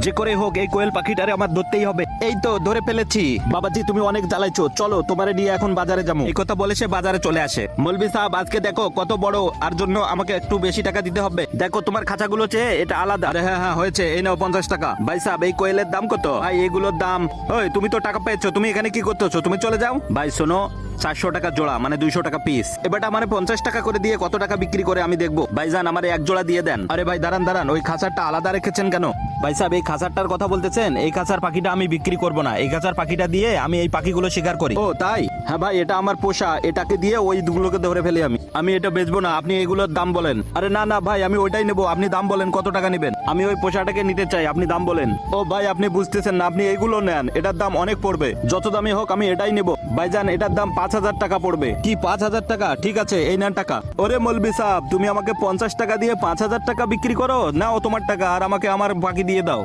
যে করে হোক এই কোয়েল পাখিটারে আমার ধরতেই হবে। এই তো ধরে ফেলেছি। বাবাজি তুমি অনেক জ্বালাইছো, চলো তোমারে নিয়ে এখন বাজারে যাবো। এই কথা বলে সে বাজারে চলে আসে। মৌলভী সাহেব আজকে দেখো কত বড়, আর জন্য আমাকে একটু বেশি টাকা দিতে হবে। দেখো তোমার খাঁচাগুলো চেয়ে এটা আলাদা। আরে হ্যাঁ হ্যাঁ হয়েছে, এই নাও 50 টাকা। ভাই সাহেব এই কোয়েলের দাম কত? ভাই এগুলোর দাম, ওই তুমি তো টাকা পেয়েছো, তুমি এখানে কি করতেছো? তুমি চলে যাও। ভাই শোনো, 400 টাকা জোড়া, মানে 200 টাকা পিস। এবারটা আমার 50 টাকা করে দিয়ে কত টাকা বিক্রি করে আমি দেখবো। ভাইজান আমার এক জোড়া দিয়ে দেন। আরে ভাই দাঁড়ান দাঁড়ান, ওই খাঁচারটা আলাদা রেখেছেন কেন? ভাই সাহেব এই খাঁচারটার কথা বলতেছেন? এই খাঁচার পাখিটা আমি বিক্রি করব না, এই খাঁচার পাখিটা দিয়ে আমি এই পাখিগুলো শিকার করি। ও তাই? হ্যাঁ ভাই এটা আমার পোষা, এটাকে দিয়ে ওই দুগুলোকে ধরে ফেলি আমি এটা বেচবো না, আপনি এগুলোর দাম বলেন। আরে না না ভাই আমি ওইটাই নেবো, আপনি দাম বলেন কত টাকা নেবেন। আমি ওই পোষাটাকে নিতে চাই, আপনি দাম বলেন। ও ভাই আপনি বুঝতেছেন না, আপনি এগুলো নেন, এটার দাম অনেক পড়বে। যত দামি হোক আমি এটাই নেবো। ভাইজান এটার দাম 5000 টাকা পড়বে। কি 5000 টাকা? ঠিক আছে এই নেন টাকা। ওরে মৌলভী সাহেব তুমি আমাকে 50 টাকা দিয়ে 5000 টাকা বিক্রি করো, নাও তোমার টাকা আর আমাকে আমার বাকি দিয়ে দাও।